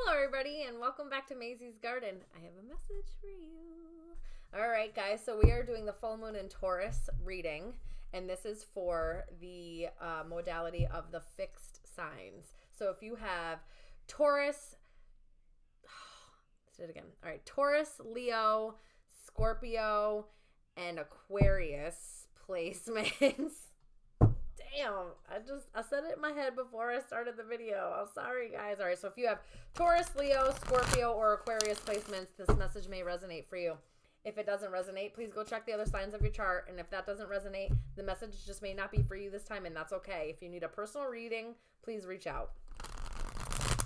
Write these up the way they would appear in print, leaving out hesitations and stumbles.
Hello, everybody, and welcome back to Mazysgarden. I have a message for you. All right, guys, so we are doing the full moon in Taurus reading, and this is for the modality of the fixed signs. So if you have Taurus, let's do it again. All right, Taurus, Leo, Scorpio, and Aquarius placements. Damn, I said it in my head before I started the video. I'm sorry, guys. All right, so if you have Taurus, Leo, Scorpio, or Aquarius placements, this message may resonate for you. If it doesn't resonate, please go check the other signs of your chart. And if that doesn't resonate, the message just may not be for you this time, and that's okay. If you need a personal reading, please reach out.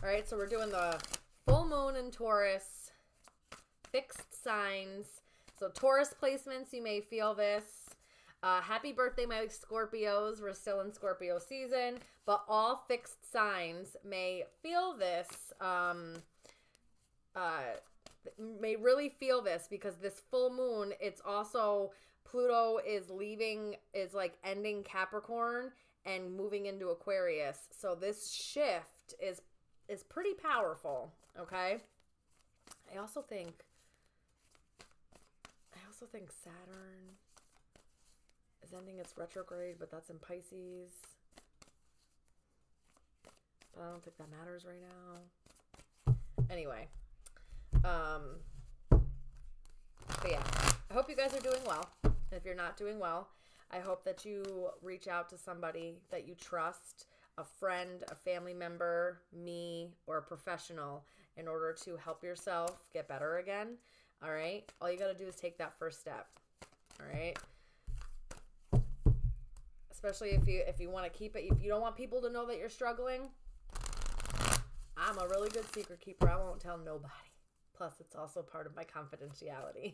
All right, so we're doing the full moon in Taurus, fixed signs. So Taurus placements, you may feel this. Happy birthday, my Scorpios. We're still in Scorpio season, but all fixed signs may feel this, may really feel this because this full moon, it's also, Pluto is like ending Capricorn and moving into Aquarius. So this shift is pretty powerful, okay? I also think Saturn is ending its retrograde, but that's in Pisces. But I don't think that matters right now. Anyway. But yeah. I hope you guys are doing well. And if you're not doing well, I hope that you reach out to somebody that you trust, a friend, a family member, me, or a professional in order to help yourself get better again. All right? All you got to do is take that first step. All right? Especially if you want to keep it, if you don't want people to know that you're struggling, I'm a really good secret keeper. I won't tell nobody. Plus, it's also part of my confidentiality.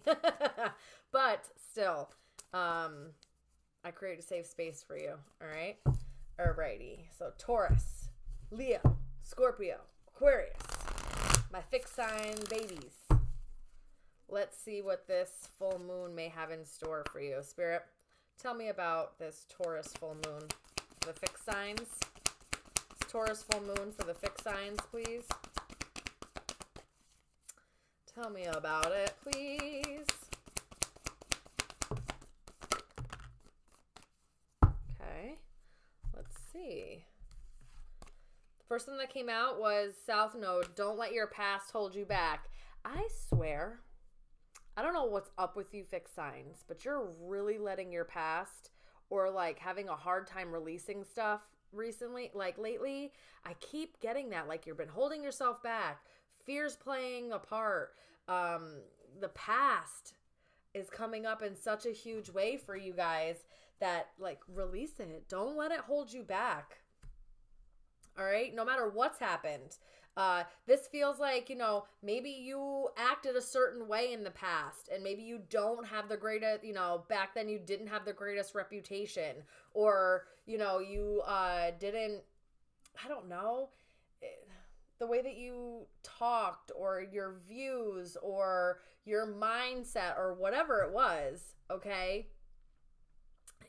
But still, I create a safe space for you. All right? Alrighty. So Taurus, Leo, Scorpio, Aquarius, my fixed sign babies. Let's see what this full moon may have in store for you. Spirit, tell me about this Taurus full moon. The fixed signs. This Taurus full moon for the fixed signs, please. Tell me about it, please. Okay. Let's see. The first thing that came out was South Node. Don't let your past hold you back. I swear, I don't know what's up with you fixed signs, but you're really letting your past or like having a hard time releasing stuff recently, like lately. I keep getting that, like you've been holding yourself back, fears playing a part. The past is coming up in such a huge way for you guys that like release it. Don't let it hold you back. All right. No matter what's happened. This feels like, maybe you acted a certain way in the past and maybe you don't have the greatest, back then you didn't have the greatest reputation or, you didn't, I don't know, the way that you talked or your views or your mindset or whatever it was, okay?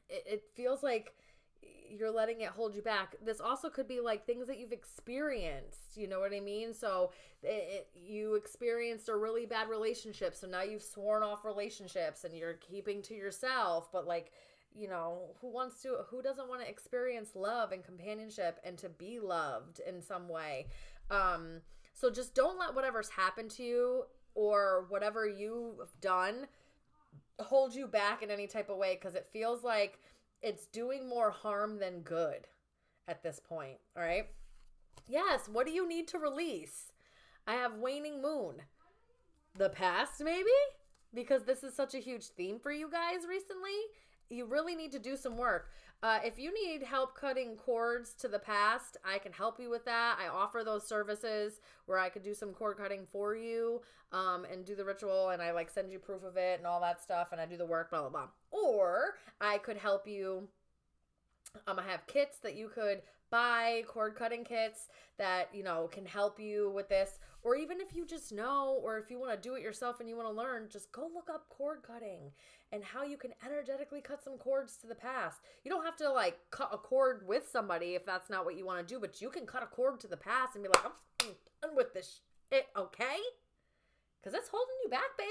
It feels like you're letting it hold you back. This also could be like things that you've experienced, you know what I mean? So you experienced a really bad relationship, so now you've sworn off relationships and you're keeping to yourself, but like, who doesn't want to experience love and companionship and to be loved in some way? So just don't let whatever's happened to you or whatever you've done hold you back in any type of way, because it feels like it's doing more harm than good at this point. All right. Yes. What do you need to release? I have waning moon. The past, maybe? Because this is such a huge theme for you guys recently. You really need to do some work. If you need help cutting cords to the past, I can help you with that. I offer those services where I could do some cord cutting for you and do the ritual, and I like send you proof of it and all that stuff, and I do the work, blah, blah, blah. Or I could help you. I have kits that you could buy, cord cutting kits that, can help you with this. Or even if you just know, or if you want to do it yourself and you want to learn, just go look up cord cutting and how you can energetically cut some cords to the past. You don't have to like cut a cord with somebody if that's not what you want to do, but you can cut a cord to the past and be like, I'm done with this Okay? Because it's holding you back, baby.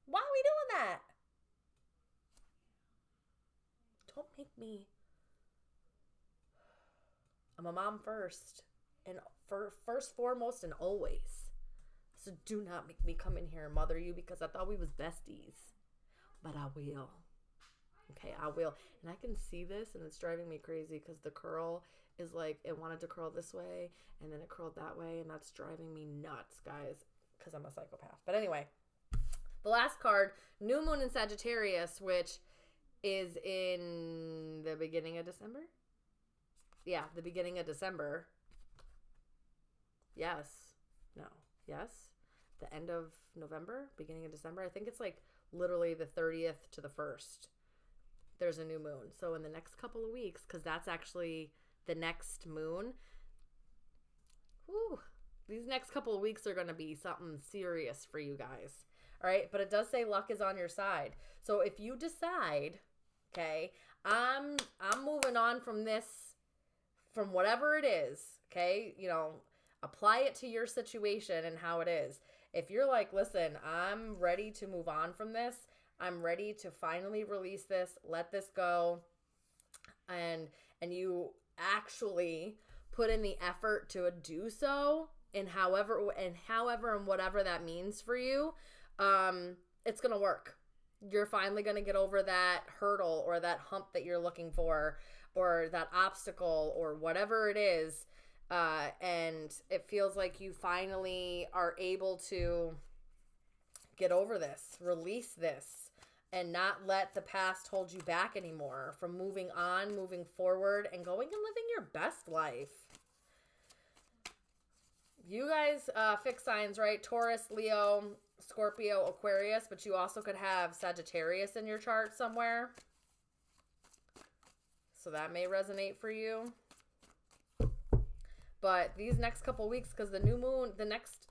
Why are we doing that? Don't make me. I'm a mom first. And first, foremost, and always. So do not make me come in here and mother you because I thought we was besties. But I will. Okay, I will. And I can see this and it's driving me crazy because the curl is like, it wanted to curl this way and then it curled that way. And that's driving me nuts, guys, because I'm a psychopath. But anyway, the last card, New Moon in Sagittarius, which is in the beginning of December. Yeah, the beginning of December. Yes. No. Yes. The end of November, beginning of December. I think it's like literally the 30th to the 1st. There's a new moon. So in the next couple of weeks, because that's actually the next moon. Whew, these next couple of weeks are going to be something serious for you guys. All right. But it does say luck is on your side. So if you decide, okay, I'm moving on from this, from whatever it is, okay, you know, apply it to your situation and how it is. If you're like, listen, I'm ready to move on from this. I'm ready to finally release this, let this go. And you actually put in the effort to do so and however and whatever that means for you, it's going to work. You're finally going to get over that hurdle or that hump that you're looking for or that obstacle or whatever it is. And it feels like you finally are able to get over this, release this, and not let the past hold you back anymore from moving on, moving forward, and going and living your best life. You guys, fixed signs, right? Taurus, Leo, Scorpio, Aquarius, but you also could have Sagittarius in your chart somewhere. So that may resonate for you. But these next couple weeks, because the new moon, the next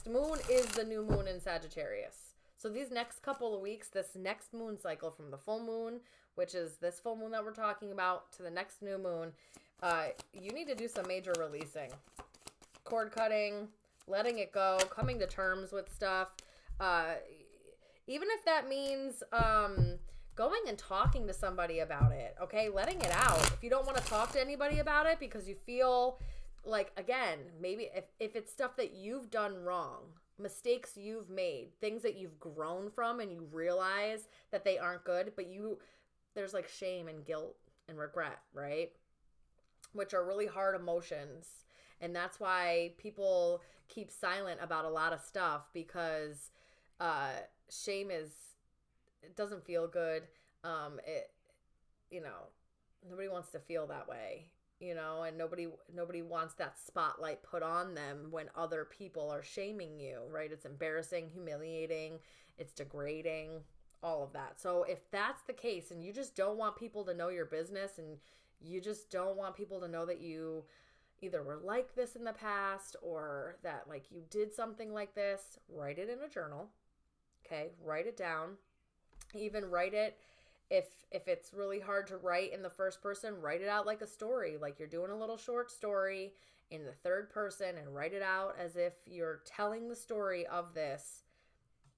moon is the new moon in Sagittarius. So these next couple of weeks, this next moon cycle from the full moon, which is this full moon that we're talking about, to the next new moon, you need to do some major releasing. Cord cutting, letting it go, coming to terms with stuff. Even if that means going and talking to somebody about it, okay? Letting it out. If you don't want to talk to anybody about it because you feel like, again, maybe if it's stuff that you've done wrong, mistakes you've made, things that you've grown from and you realize that they aren't good, but there's like shame and guilt and regret, right? Which are really hard emotions. And that's why people keep silent about a lot of stuff because shame it doesn't feel good. Nobody wants to feel that way, and nobody wants that spotlight put on them when other people are shaming you, right? It's embarrassing, humiliating, it's degrading, all of that. So if that's the case and you just don't want people to know your business and you just don't want people to know that you either were like this in the past or that like you did something like this, write it in a journal. Okay, write it down. Even write it, if it's really hard to write in the first person, write it out like a story, like you're doing a little short story in the third person, and write it out as if you're telling the story of this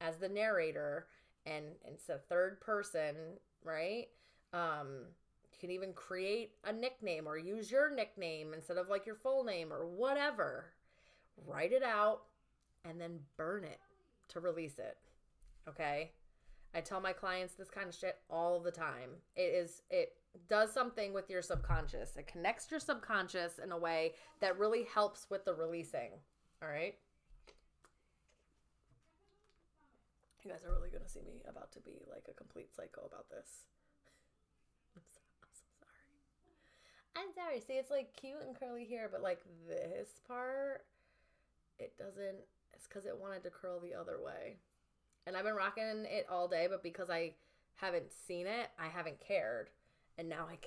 as the narrator, and it's a third person, right? You can even create a nickname or use your nickname instead of like your full name or whatever. Write it out and then burn it to release it. Okay? I tell my clients this kind of shit all the time. It does something with your subconscious. It connects your subconscious in a way that really helps with the releasing. All right? You guys are really going to see me about to be like a complete psycho about this. I'm so sorry. I'm sorry. See, it's like cute and curly hair, but like this part, it doesn't, it's because it wanted to curl the other way. And I've been rocking it all day, but because I haven't seen it, I haven't cared. And now you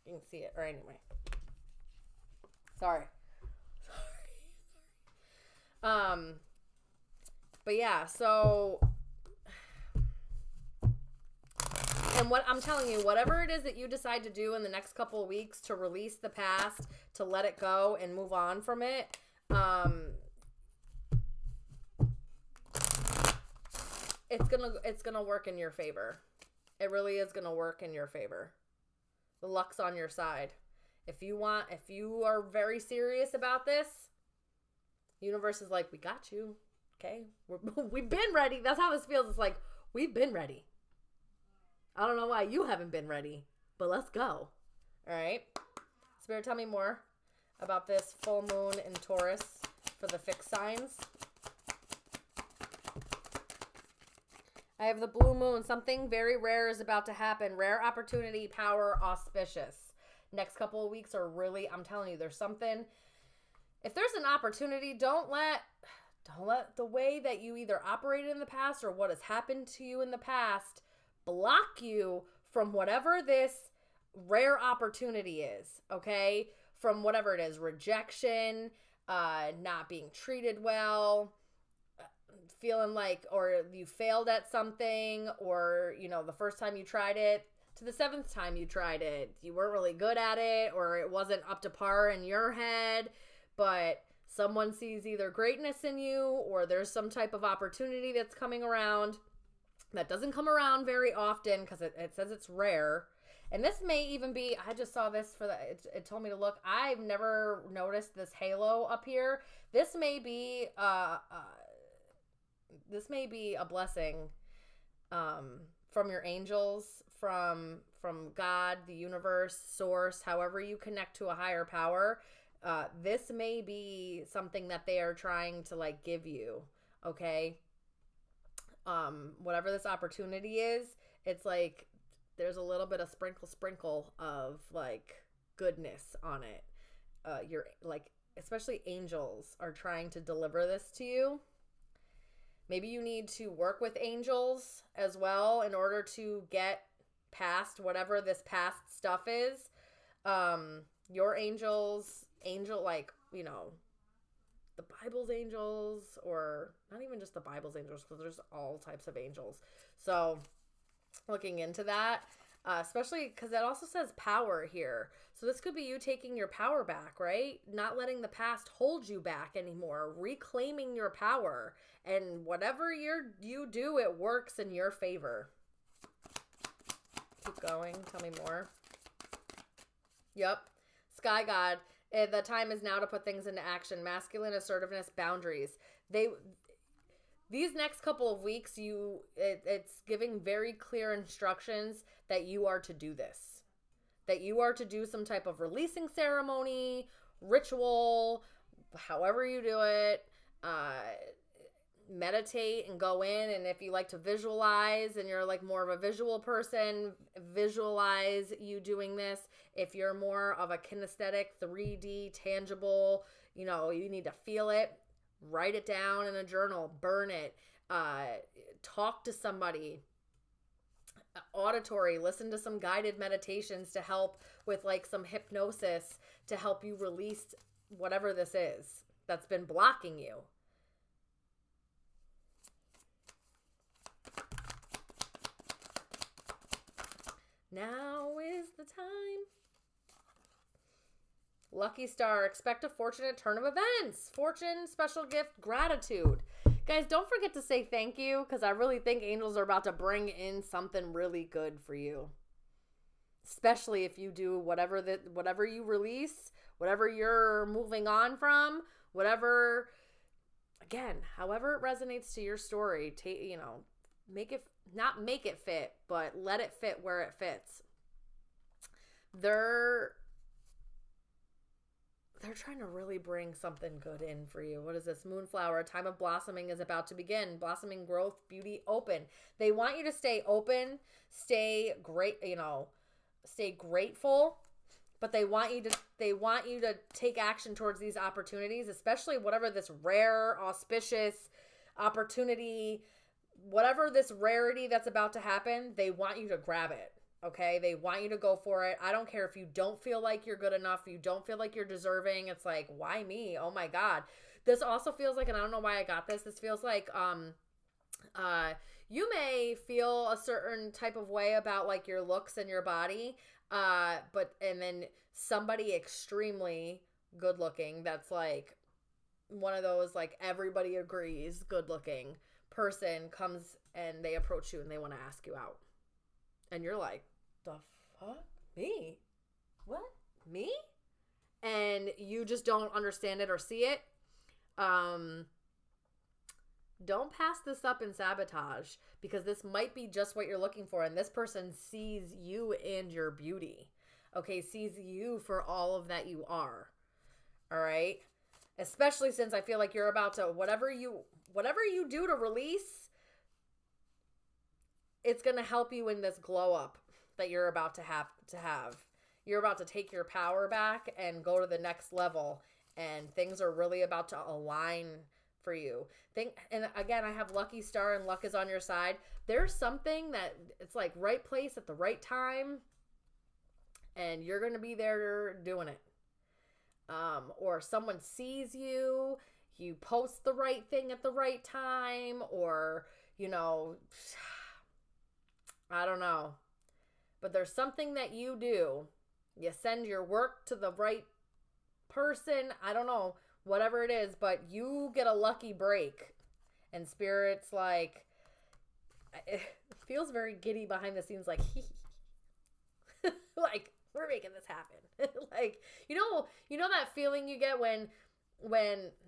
can see it. Or anyway. Sorry. But yeah, so, and what I'm telling you, whatever it is that you decide to do in the next couple of weeks to release the past, to let it go and move on from it, Um, it's gonna work in your favor. It really is gonna work in your favor. The luck's on your side. If you are very serious about this, universe is like, we got you. Okay, we've been ready. That's how this feels. It's like, we've been ready. I don't know why you haven't been ready, but let's go. All right. Spirit, tell me more about this full moon in Taurus for the fixed signs. I have the blue moon. Something very rare is about to happen. Rare opportunity, power, auspicious. Next couple of weeks are really, I'm telling you, there's something. If there's an opportunity, don't let the way that you either operated in the past or what has happened to you in the past block you from whatever this rare opportunity is, okay? From whatever it is, rejection, not being treated well, feeling like, or you failed at something, or, you know, the first time you tried it to the 7th time you tried it, you weren't really good at it, or it wasn't up to par in your head, but someone sees either greatness in you or there's some type of opportunity that's coming around that doesn't come around very often because it says it's rare. And this may even be, I just saw this for it told me to look. I've never noticed this halo up here. This may be a blessing from your angels, from God, the universe, source, however you connect to a higher power. This may be something that they are trying to like give you, okay? Whatever this opportunity is, it's like there's a little bit of sprinkle of like goodness on it. You're like, especially angels are trying to deliver this to you. Maybe you need to work with angels as well in order to get past whatever this past stuff is. Your angels, like, you know, the Bible's angels, or not even just the Bible's angels, because there's all types of angels. So looking into that, especially because it also says power here. So this could be you taking your power back, right? Not letting the past hold you back anymore, reclaiming your power. And whatever you do, it works in your favor. Keep going. Tell me more. Yep. Sky God. The time is now to put things into action. Masculine assertiveness, boundaries. These next couple of weeks, it's giving very clear instructions that you are to do this. That you are to do some type of releasing ceremony, ritual, however you do it. Meditate and go in, and if you like to visualize and you're like more of a visual person, visualize you doing this. If you're more of a kinesthetic, 3D, tangible, you know, you need to feel it, write it down in a journal, burn it, talk to somebody, auditory, listen to some guided meditations to help with like some hypnosis to help you release whatever this is that's been blocking you. Now is the time. Lucky star, expect a fortunate turn of events. Fortune, special gift, gratitude. Guys, don't forget to say thank you, because I really think angels are about to bring in something really good for you. Especially if you do whatever you release, whatever you're moving on from, whatever, again, however it resonates to your story, make it fit, but let it fit where it fits. They're trying to really bring something good in for you. What is this? Moonflower, a time of blossoming is about to begin. Blossoming, growth, beauty, open. They want you to stay open, stay grateful, but they want you to take action towards these opportunities, especially whatever this rare, auspicious opportunity, whatever this rarity that's about to happen, they want you to grab it. Okay, they want you to go for it. I don't care if you don't feel like you're good enough, you don't feel like you're deserving. It's like, why me? Oh my God. This also feels like, and I don't know why I got this. This feels like you may feel a certain type of way about like your looks and your body, and then somebody extremely good looking that's like one of those, like, everybody agrees, good looking person comes and they approach you and they want to ask you out. And you're like, the fuck? Me? What? Me? And you just don't understand it or see it. Don't pass this up in sabotage, because this might be just what you're looking for. And this person sees you and your beauty. Okay, sees you for all of that you are. All right? Especially since I feel like you're about to, whatever you do to release, it's going to help you in this glow up that you're about to have. You're about to take your power back and go to the next level, and things are really about to align for you. And again, I have lucky star and luck is on your side. There's something that it's like right place at the right time, and you're going to be there doing it. Or someone sees you, you post the right thing at the right time, or, you know, I don't know. But there's something that you do. You send your work to the right person. I don't know, whatever it is, but you get a lucky break. And Spirit's like, it feels very giddy behind the scenes, like, like, we're making this happen. Like, you know that feeling you get when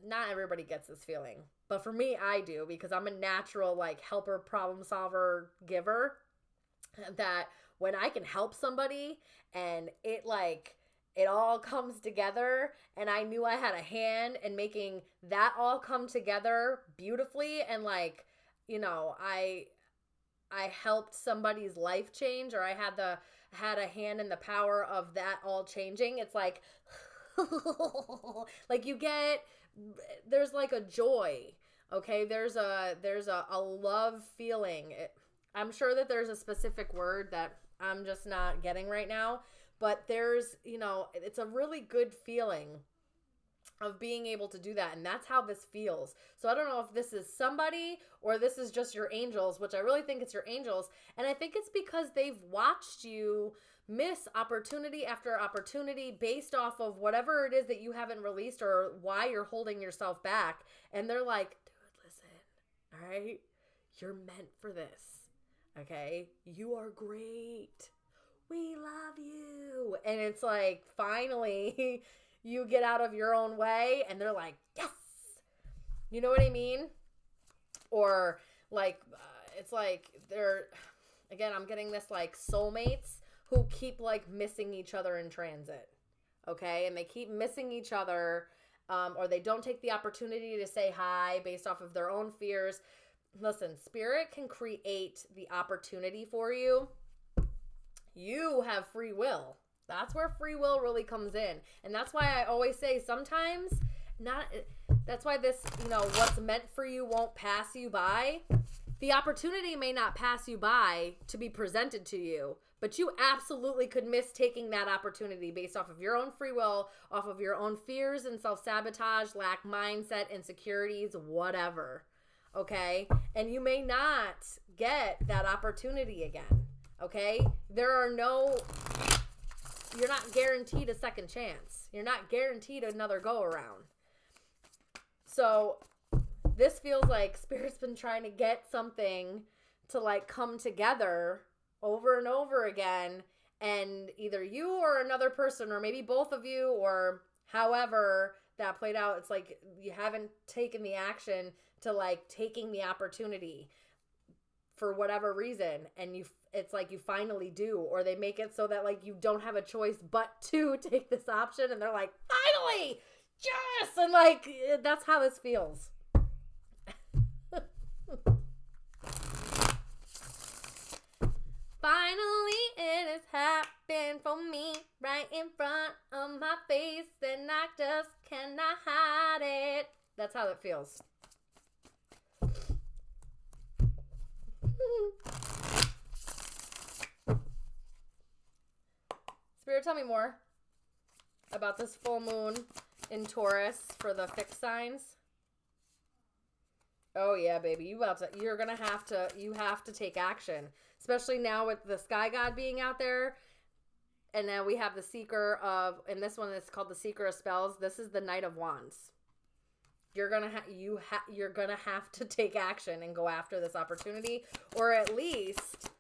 not everybody gets this feeling, but for me, I do, because I'm a natural, like, helper, problem solver, giver, that when I can help somebody and it all comes together, and I knew I had a hand in making that all come together beautifully, and, like, you know, I helped somebody's life change, or I had a hand in the power of that all changing. It's like, like, there's like a joy. Okay. There's a love feeling. I'm sure that there's a specific word that I'm just not getting right now, but there's, you know, it's a really good feeling of being able to do that. And that's how this feels. So I don't know if this is somebody or this is just your angels, which I really think it's your angels. And I think it's because they've watched you miss opportunity after opportunity based off of whatever it is that you haven't released or why you're holding yourself back. And they're like, dude, listen, all right, you're meant for this. Okay. You are great. We love you. And it's like, finally, you get out of your own way and they're like, yes. You know what I mean? Or like, it's like again, I'm getting this like soulmates who keep like missing each other in transit. Okay. And they keep missing each other, or they don't take the opportunity to say hi based off of their own fears. Listen, Spirit can create the opportunity for you. You have free will. That's where free will really comes in. And that's why I always say sometimes that's why this, you know, what's meant for you won't pass you by. The opportunity may not pass you by to be presented to you, but you absolutely could miss taking that opportunity based off of your own free will, off of your own fears and self-sabotage, lack mindset, insecurities, whatever. Okay? And you may not get that opportunity again. Okay? You're not guaranteed a second chance. You're not guaranteed another go around. So this feels like Spirit's been trying to get something to like come together over and over again. And either you or another person, or maybe both of you, or however that played out, it's like you haven't taken the action to like taking the opportunity for whatever reason, and it's like you finally do, or they make it so that like you don't have a choice but to take this option, and they're like, finally, yes, and like that's how this feels. Finally, it has happened for me right in front of my face, and I just cannot hide it. That's how it feels. Spirit, tell me more about this full moon in Taurus for the fixed signs. Oh yeah, baby, you have to take action, especially now with the Sky God being out there. And now we have the Seeker and this one is called the Seeker of Spells. This is the Knight of Wands. You're gonna you're gonna have to take action and go after this opportunity, or at least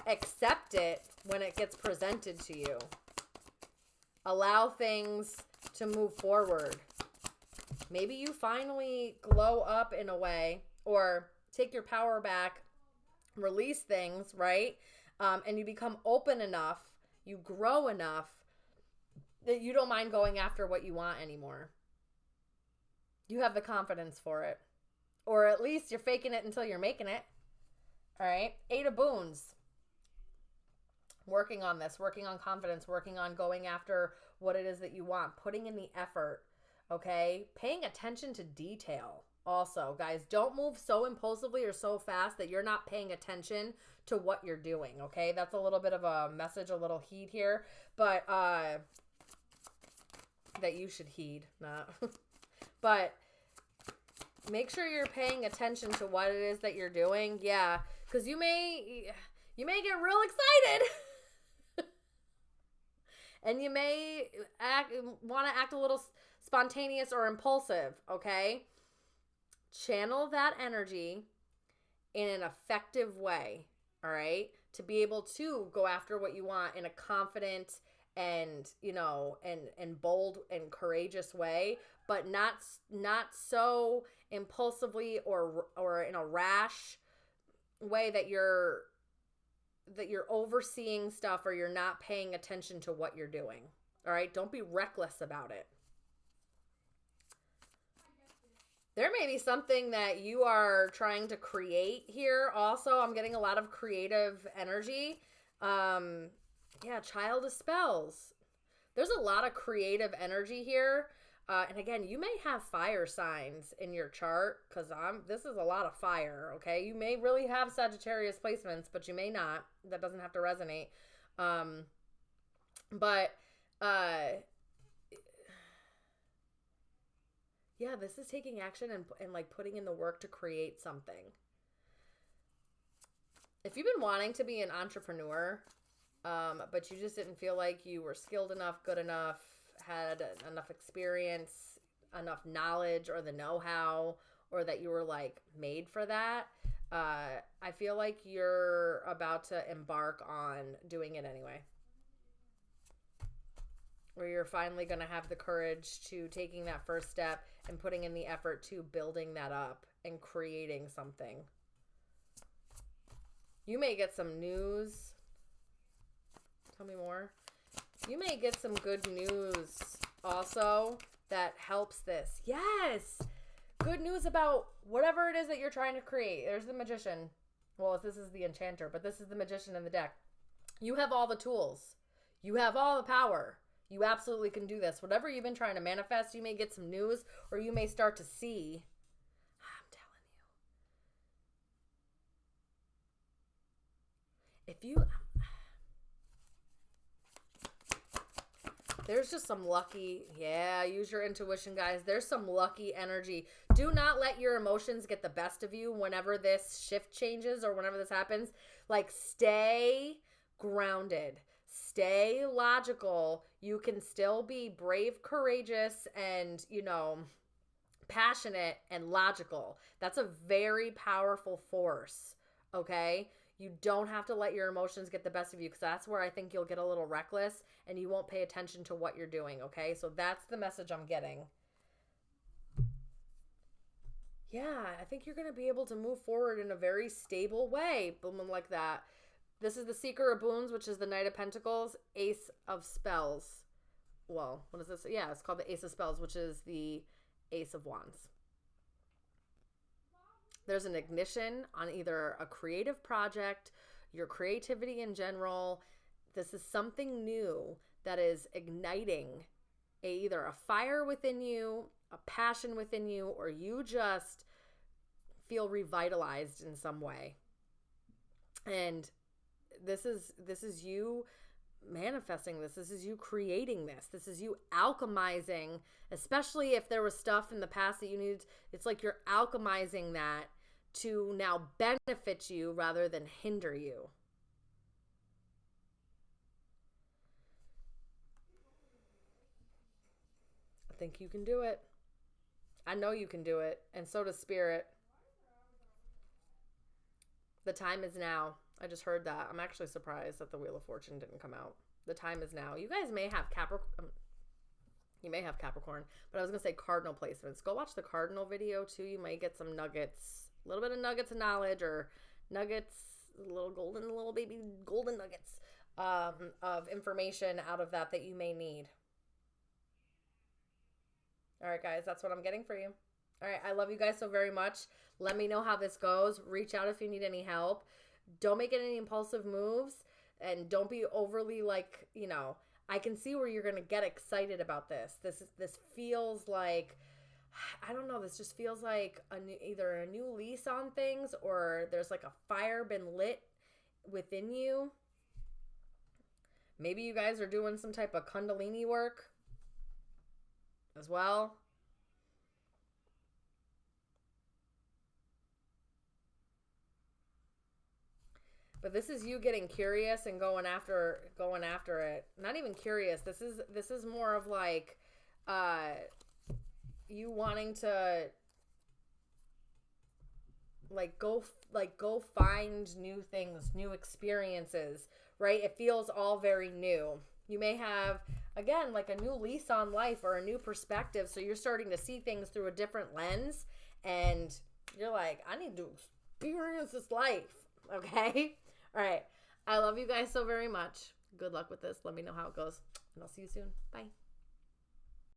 accept it when it gets presented to you. Allow things to move forward. Maybe you finally glow up in a way, or take your power back, release things, right? And you become open enough, you grow enough that you don't mind going after what you want anymore. You have the confidence for it. Or at least you're faking it until you're making it. All right? 8 of Boons. Working on this, working on confidence, working on going after what it is that you want, putting in the effort, okay? Paying attention to detail. Also, guys, don't move so impulsively or so fast that you're not paying attention to what you're doing, okay? That's a little bit of a message, a little heed here, but that you should heed, not. But make sure you're paying attention to what it is that you're doing. Yeah, because you may get real excited. And you may want to act a little spontaneous or impulsive, okay? Channel that energy in an effective way, all right? To be able to go after what you want in a confident and, you know, and bold and courageous way, but not so impulsively or in a rash way that you're overseeing stuff or you're not paying attention to what you're doing. All right? Don't be reckless about it. There may be something that you are trying to create here. Also, I'm getting a lot of creative energy. Yeah, Child of Spells. There's a lot of creative energy here. And again, you may have fire signs in your chart because this is a lot of fire, okay? You may really have Sagittarius placements, but you may not. That doesn't have to resonate. Yeah, this is taking action and like putting in the work to create something. If you've been wanting to be an entrepreneur, but you just didn't feel like you were skilled enough, good enough, had enough experience, enough knowledge or the know-how, or that you were like made for that, I feel like you're about to embark on doing it anyway. Where you're finally going to have the courage to taking that first step and putting in the effort to building that up and creating something. You may get some news. Tell me more. You may get some good news also that helps this. Yes! Good news about whatever it is that you're trying to create. There's the Magician. Well, this is the Enchanter, but this is the Magician in the deck. You have all the tools. You have all the power. You absolutely can do this. Whatever you've been trying to manifest, you may get some news or you may start to see. I'm telling you. There's just some lucky, use your intuition, guys. There's some lucky energy. Do not let your emotions get the best of you whenever this shift changes or whenever this happens. Like, stay grounded. Stay logical. You can still be brave, courageous, and, passionate and logical. That's a very powerful force, okay? You don't have to let your emotions get the best of you, because that's where I think you'll get a little reckless and you won't pay attention to what you're doing, okay? So that's the message I'm getting. Yeah, I think you're going to be able to move forward in a very stable way. Boom, like that. This is the Seeker of Boons, which is the Knight of Pentacles, Ace of Spells. Well, what is this? Yeah, it's called the Ace of Spells, which is the Ace of Wands. There's an ignition on either a creative project, your creativity in general. This is something new that is igniting either a fire within you, a passion within you, or you just feel revitalized in some way. And this is you manifesting this. This is you creating this. This is you alchemizing, especially if there was stuff in the past that you needed. It's like you're alchemizing that to now benefit you rather than hinder you. I think you can do it. I know you can do it. And so does Spirit. The time is now. I just heard that. I'm actually surprised that the Wheel of Fortune didn't come out. The time is now. You guys may have Capricorn. You may have Capricorn, but I was going to say cardinal placements. Go watch the cardinal video too. You might get some nuggets, a little bit of nuggets of knowledge, or nuggets, little baby golden nuggets of information out of that you may need. All right, guys, that's what I'm getting for you. All right, I love you guys so very much. Let me know how this goes. Reach out if you need any help. Don't make any impulsive moves, and don't be overly like, I can see where you're going to get excited about this. This feels like, I don't know, this just feels like either a new lease on things, or there's like a fire been lit within you. Maybe you guys are doing some type of Kundalini work as well. But this is you getting curious and going after it. Not even curious. This is more of like you wanting to go find new things, new experiences, right? It feels all very new. You may have, again, like a new lease on life or a new perspective. So you're starting to see things through a different lens, and you're like, I need to experience this life. Okay? All right. I love you guys so very much. Good luck with this. Let me know how it goes, and I'll see you soon. Bye.